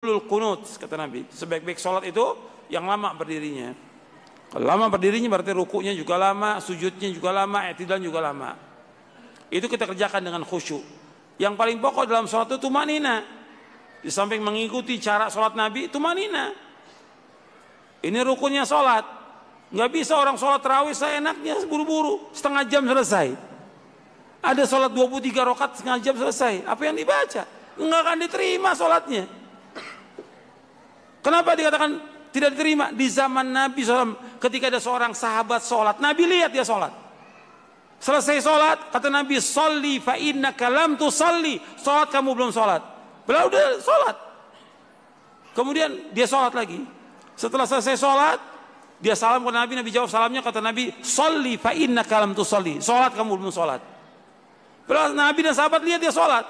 qunut, kata Nabi. Sebaik-baik sholat itu yang lama berdirinya. Kalau lama berdirinya berarti rukunya juga lama, sujudnya juga lama, i'tidal juga lama. Itu kita kerjakan dengan khusyuk. Yang paling pokok dalam sholat itu tumanina. Di samping mengikuti cara sholat Nabi, tumanina. Ini rukunnya sholat. Nggak bisa orang sholat tarawih seenaknya buru-buru, setengah jam selesai. Ada sholat 23 rakaat setengah jam selesai. Apa yang dibaca? Nggak akan diterima sholatnya. Kenapa dikatakan tidak diterima? Di zaman Nabi SAW, ketika ada seorang sahabat sholat, Nabi lihat dia sholat. Selesai sholat, kata Nabi, "Sholli fa innaka lam tusalli." Sholat kamu belum sholat. Beliau udah sholat. Kemudian dia sholat lagi. Setelah selesai sholat, dia salam ke Nabi. Nabi jawab salamnya, kata Nabi, "Sholli fa innaka lam tusalli." Sholat kamu belum sholat. Beliau, Nabi dan sahabat lihat dia sholat.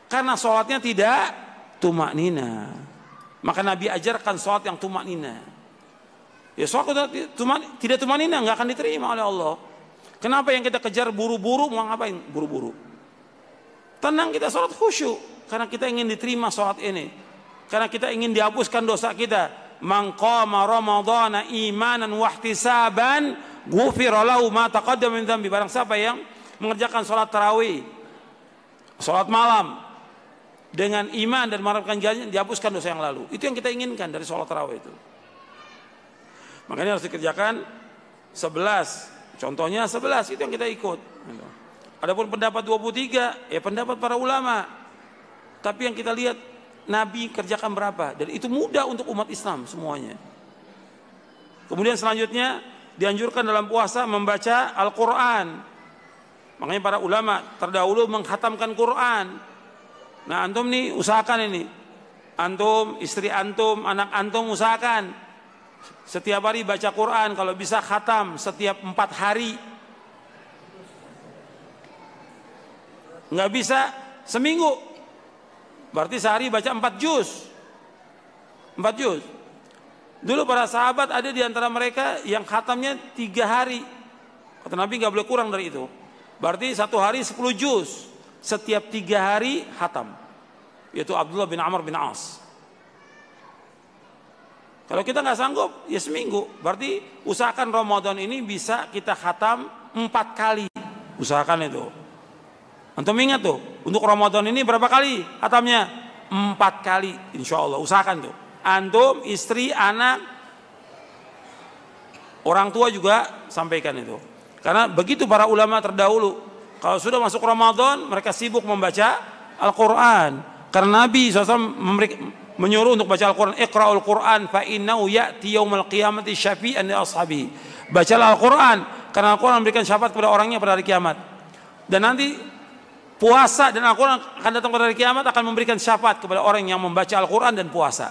Karena sholatnya tidak tumaknina. Maka Nabi ajarkan sholat yang tumaknina. Ya sholat tidak tumaknina nggak akan diterima oleh Allah. Kenapa yang kita kejar buru-buru? Mau ngapain buru-buru? Tenang, kita sholat khusyuk. Karena kita ingin diterima sholat ini. Karena kita ingin dihapuskan dosa kita. Man qama ramadhana imanan wahtisaban ghufira lahu ma taqaddama min dzambi. Barang siapa yang mengerjakan sholat tarawih, sholat malam dengan iman dan mengharapkan ganjarannya, dihapuskan dosa yang lalu. Itu yang kita inginkan dari sholat tarawih itu. Makanya harus dikerjakan 11. Contohnya 11 itu yang kita ikut. Adapun pendapat 23, ya pendapat para ulama. Tapi yang kita lihat Nabi kerjakan berapa, dan itu mudah untuk umat Islam semuanya. Kemudian selanjutnya dianjurkan dalam puasa membaca Al-Quran. Makanya para ulama terdahulu mengkhatamkan Quran. Nah antum nih usahakan ini. Antum, istri antum, anak antum usahakan setiap hari baca Quran. Kalau bisa khatam setiap 4 hari. Nggak bisa seminggu. Berarti sehari baca 4 juz. 4 juz. Dulu para sahabat ada di antara mereka yang khatamnya 3 hari. Kata Nabi nggak boleh kurang dari itu. Berarti 1 hari 10 juz. Setiap 3 hari khatam. Yaitu Abdullah bin Amr bin As. Kalau kita nggak sanggup, ya seminggu. Berarti usahakan Ramadan ini bisa kita khatam 4 kali. Usahakan itu. Antum ingat tuh, untuk Ramadan ini berapa kali khatamnya? 4 kali, insya Allah. Usahakan tuh. Antum, istri, anak, orang tua juga sampaikan itu. Karena begitu para ulama terdahulu. Kalau sudah masuk Ramadan, mereka sibuk membaca Al-Quran. Karena Nabi SAW menyuruh untuk baca Al-Quran. Iqra'ul Quran fa innahu ya'ti yaumal qiyamati syafi'an li ashabi. Bacalah Al-Quran, karena Al-Quran memberikan syafaat kepada orangnya pada hari kiamat. Dan nanti puasa dan Al-Quran akan datang pada hari kiamat, akan memberikan syafaat kepada orang yang membaca Al-Quran dan puasa.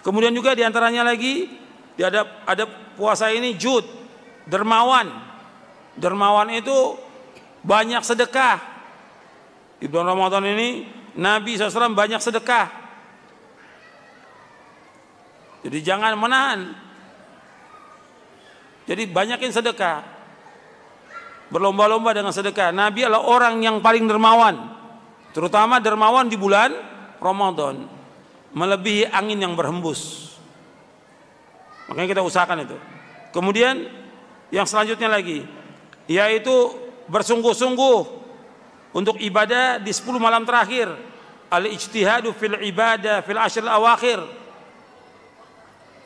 Kemudian juga diantaranya lagi, ada puasa ini jud, dermawan. Dermawan itu banyak sedekah. Di bulan Ramadan ini Nabi SAW banyak sedekah. Jadi jangan menahan. Jadi banyakin sedekah. Berlomba-lomba dengan sedekah. Nabi adalah orang yang paling dermawan. Terutama dermawan di bulan Ramadan. Melebihi angin yang berhembus. Makanya kita usahakan itu. Kemudian yang selanjutnya lagi, yaitu bersungguh-sungguh untuk ibadah di 10 malam terakhir. Al-ijtihadu fil ibadah fil ashr al-awakhir.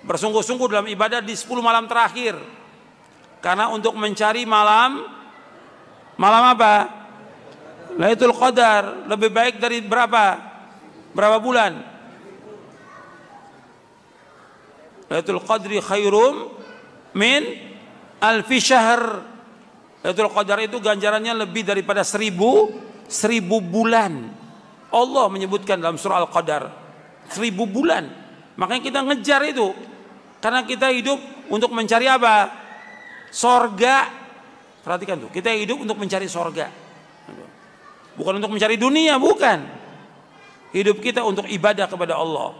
Bersungguh-sungguh dalam ibadah di 10 malam terakhir. Karena untuk mencari malam apa? Lailatul Qadar. Lebih baik dari berapa? Berapa bulan? Lailatul Qadri khairum min alfi syahr. Lailatul Qadar itu ganjarannya lebih daripada 1000 bulan. Allah menyebutkan dalam surah Al-Qadar 1000 bulan. Makanya kita ngejar itu. Karena kita hidup untuk mencari apa? Sorga. Perhatikan tuh, kita hidup untuk mencari sorga. Bukan untuk mencari dunia, bukan. Hidup kita untuk ibadah kepada Allah.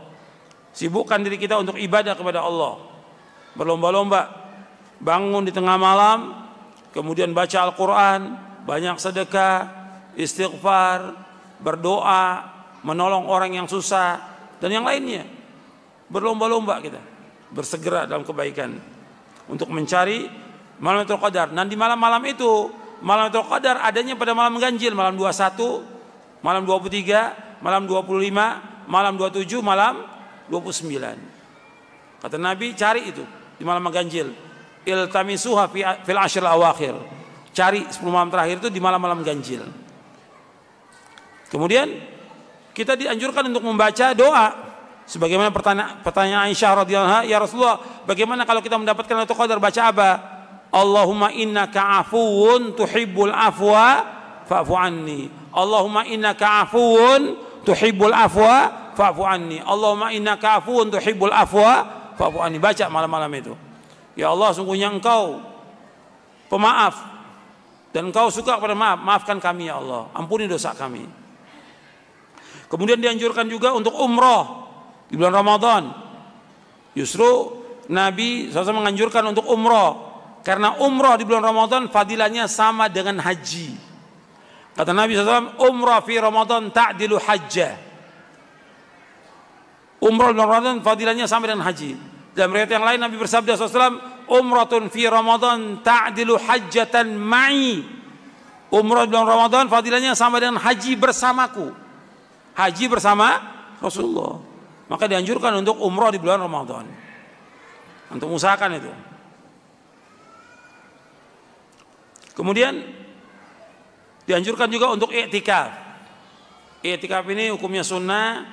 Sibukkan diri kita untuk ibadah kepada Allah. Berlomba-lomba. Bangun di tengah malam, kemudian baca Al-Quran, banyak sedekah, istighfar, berdoa, menolong orang yang susah, dan yang lainnya. Berlomba-lomba kita bersegera dalam kebaikan untuk mencari malam Lailatul Qadar. Dan di malam-malam itu, malam Lailatul Qadar adanya pada malam ganjil, malam 21, malam 23, malam 25, malam 27, malam 29. Kata Nabi, cari itu di malam ganjil. Iltamisuha fil ashril awakhir. Cari 10 malam terakhir itu di malam-malam ganjil. Kemudian kita dianjurkan untuk membaca doa. Sebagaimana pertanyaan Aisyah radhiyallahu anha, ya Rasulullah, bagaimana kalau kita mendapatkan Lailatul Qadar, baca apa? Allahumma innaka afuwun tuhibbul afwa fa'fu anni. Allahumma innaka afuwun tuhibbul afwa fa'fu anni. Allahumma innaka afuwun tuhibbul afwa fa'fu anni. Baca malam-malam itu. Ya Allah, sungguhnya Engkau pemaaf dan Engkau suka kepada maaf. Maafkan kami ya Allah, ampuni dosa kami. Kemudian dianjurkan juga untuk umroh di bulan Ramadan. Justru Nabi SAW menganjurkan untuk umroh, karena umroh di bulan Ramadan fadilahnya sama dengan haji. Kata Nabi SAW, umroh fi Ramadan ta'dilu hajjah. Umroh di bulan Ramadan fadilahnya sama dengan haji. Dalam riwayat yang lain Nabi bersabda SAW, umratun fi Ramadan ta'dilu hajjatan ma'i. Umroh di bulan Ramadan fadilahnya sama dengan haji bersamaku. Haji bersama Rasulullah. Maka dianjurkan untuk umroh di bulan Ramadan. Untuk usahakan itu. Kemudian dianjurkan juga untuk i'tikaf. I'tikaf ini hukumnya sunnah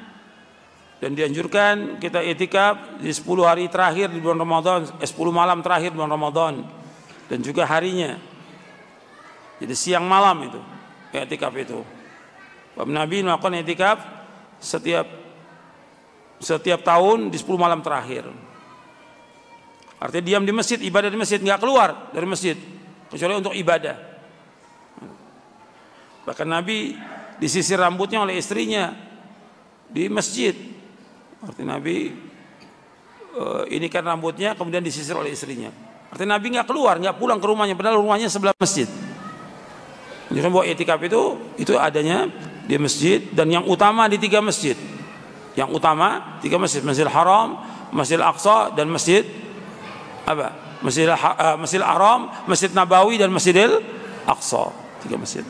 dan dianjurkan kita i'tikaf di 10 hari terakhir di bulan Ramadan, 10 malam terakhir di bulan Ramadan, dan juga harinya. Jadi siang malam itu i'tikaf itu. Nabi melakukan i'tikaf setiap tahun di 10 malam terakhir. Artinya diam di masjid, ibadah di masjid, nggak keluar dari masjid kecuali untuk ibadah. Bahkan Nabi disisir rambutnya oleh istrinya di masjid. Artinya Nabi ini kan rambutnya kemudian disisir oleh istrinya. Artinya Nabi nggak keluar, nggak pulang ke rumahnya, padahal rumahnya sebelah masjid. Jadi bahwa i'tikaf itu adanya di masjid, dan yang utama di 3 masjid. Yang utama 3 masjid, Masjidil Haram, Masjidil Aqsa, dan Masjid apa? Masjidil Haram, Masjid Nabawi, dan Masjidil Aqsa. 3 masjid.